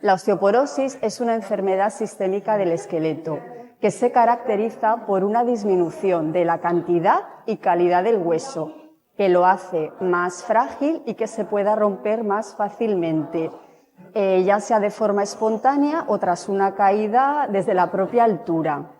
La osteoporosis es una enfermedad sistémica del esqueleto que se caracteriza por una disminución de la cantidad y calidad del hueso, que lo hace más frágil y que se pueda romper más fácilmente, ya sea de forma espontánea o tras una caída desde la propia altura.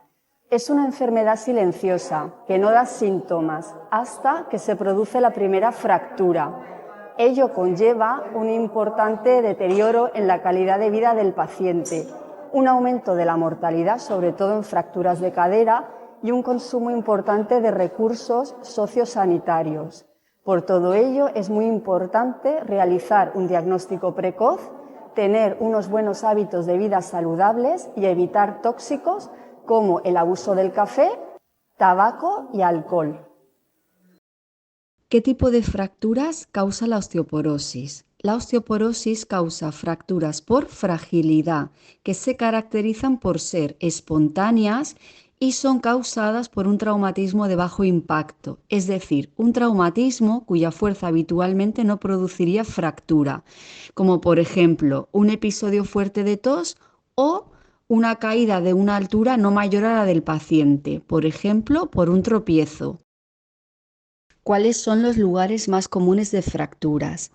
Es una enfermedad silenciosa que no da síntomas hasta que se produce la primera fractura. Ello conlleva un importante deterioro en la calidad de vida del paciente, un aumento de la mortalidad, sobre todo en fracturas de cadera, y un consumo importante de recursos sociosanitarios. Por todo ello, es muy importante realizar un diagnóstico precoz, tener unos buenos hábitos de vida saludables y evitar tóxicos como el abuso del café, tabaco y alcohol. ¿Qué tipo de fracturas causa la osteoporosis? La osteoporosis causa fracturas por fragilidad, que se caracterizan por ser espontáneas y son causadas por un traumatismo de bajo impacto, es decir, un traumatismo cuya fuerza habitualmente no produciría fractura, como por ejemplo un episodio fuerte de tos o una caída de una altura no mayor a la del paciente, por ejemplo, por un tropiezo. ¿Cuáles son los lugares más comunes de fracturas?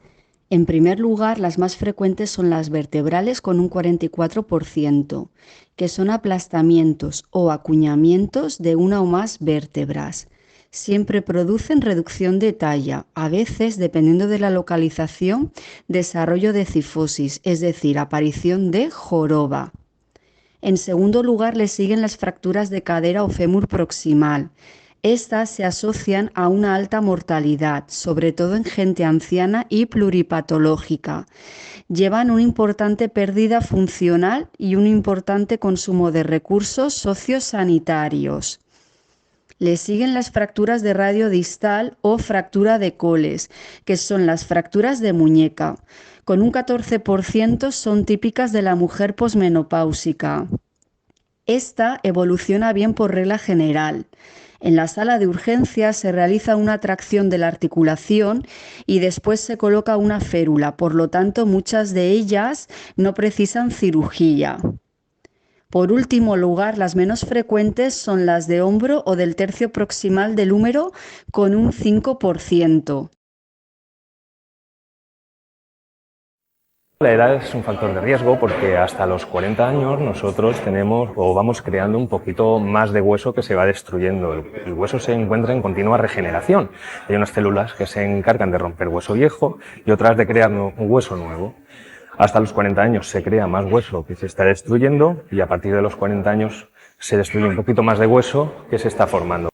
En primer lugar, las más frecuentes son las vertebrales con un 44%, que son aplastamientos o acuñamientos de una o más vértebras. Siempre producen reducción de talla, a veces, dependiendo de la localización, desarrollo de cifosis, es decir, aparición de joroba. En segundo lugar, le siguen las fracturas de cadera o fémur proximal. Estas se asocian a una alta mortalidad, sobre todo en gente anciana y pluripatológica. Llevan una importante pérdida funcional y un importante consumo de recursos sociosanitarios. Le siguen las fracturas de radio distal o fractura de coles, que son las fracturas de muñeca. Con un 14% son típicas de la mujer posmenopáusica. Esta evoluciona bien por regla general. En la sala de urgencias se realiza una tracción de la articulación y después se coloca una férula, por lo tanto muchas de ellas no precisan cirugía. Por último lugar, las menos frecuentes son las de hombro o del tercio proximal del húmero con un 5%. La edad es un factor de riesgo porque hasta los 40 años nosotros tenemos o vamos creando un poquito más de hueso que se va destruyendo. El hueso se encuentra en continua regeneración. Hay unas células que se encargan de romper hueso viejo y otras de crear un hueso nuevo. Hasta los 40 años se crea más hueso que se está destruyendo y a partir de los 40 años se destruye un poquito más de hueso que se está formando.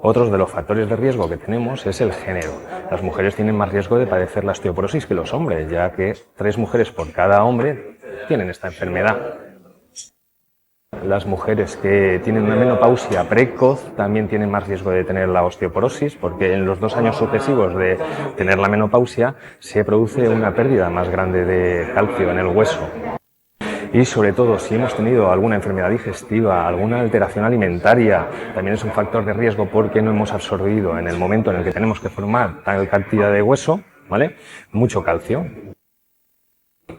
Otros de los factores de riesgo que tenemos es el género. Las mujeres tienen más riesgo de padecer la osteoporosis que los hombres, ya que 3 mujeres por cada hombre tienen esta enfermedad. Las mujeres que tienen una menopausia precoz también tienen más riesgo de tener la osteoporosis, porque en los 2 años sucesivos de tener la menopausia se produce una pérdida más grande de calcio en el hueso. Y sobre todo, si hemos tenido alguna enfermedad digestiva, alguna alteración alimentaria, también es un factor de riesgo porque no hemos absorbido en el momento en el que tenemos que formar tal cantidad de hueso, ¿vale?, mucho calcio.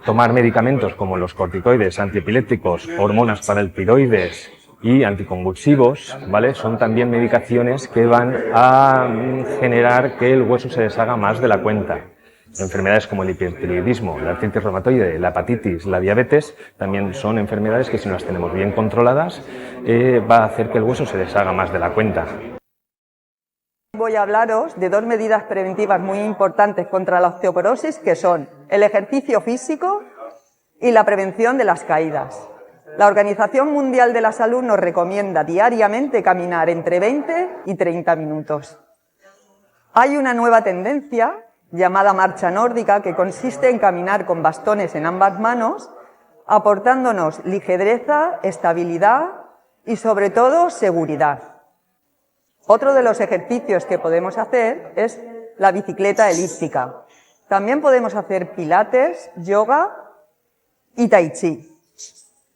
Tomar medicamentos como los corticoides, antiepilépticos, hormonas para el tiroides y anticonvulsivos, ¿vale?, son también medicaciones que van a generar que el hueso se deshaga más de la cuenta. Enfermedades como el hipertiroidismo, la artritis reumatoide, la hepatitis, la diabetes, también son enfermedades que si no las tenemos bien controladas va a hacer que el hueso se deshaga más de la cuenta. Voy a hablaros de 2 medidas preventivas muy importantes contra la osteoporosis, que son el ejercicio físico y la prevención de las caídas. La Organización Mundial de la Salud nos recomienda diariamente caminar entre 20 y 30 minutos. Hay una nueva tendencia llamada marcha nórdica, que consiste en caminar con bastones en ambas manos, aportándonos ligereza, estabilidad y sobre todo seguridad. Otro de los ejercicios que podemos hacer es la bicicleta elíptica. También podemos hacer pilates, yoga y tai chi.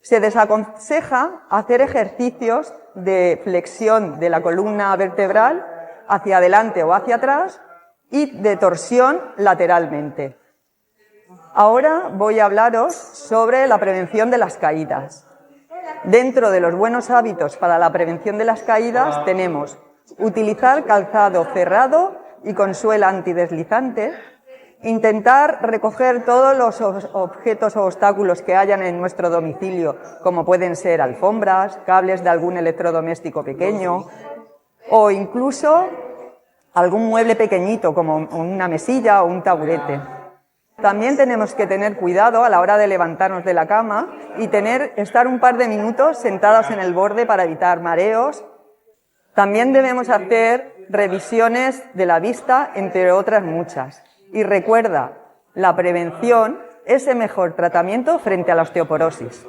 Se desaconseja hacer ejercicios de flexión de la columna vertebral hacia adelante o hacia atrás y de torsión lateralmente. Ahora voy a hablaros sobre la prevención de las caídas. Dentro de los buenos hábitos para la prevención de las caídas tenemos utilizar calzado cerrado y con suela antideslizante, intentar recoger todos los objetos o obstáculos que hayan en nuestro domicilio, como pueden ser alfombras, cables de algún electrodoméstico pequeño o incluso algún mueble pequeñito como una mesilla o un taburete. También tenemos que tener cuidado a la hora de levantarnos de la cama y estar un par de minutos sentados en el borde para evitar mareos. También debemos hacer revisiones de la vista, entre otras muchas. Y recuerda, la prevención es el mejor tratamiento frente a la osteoporosis.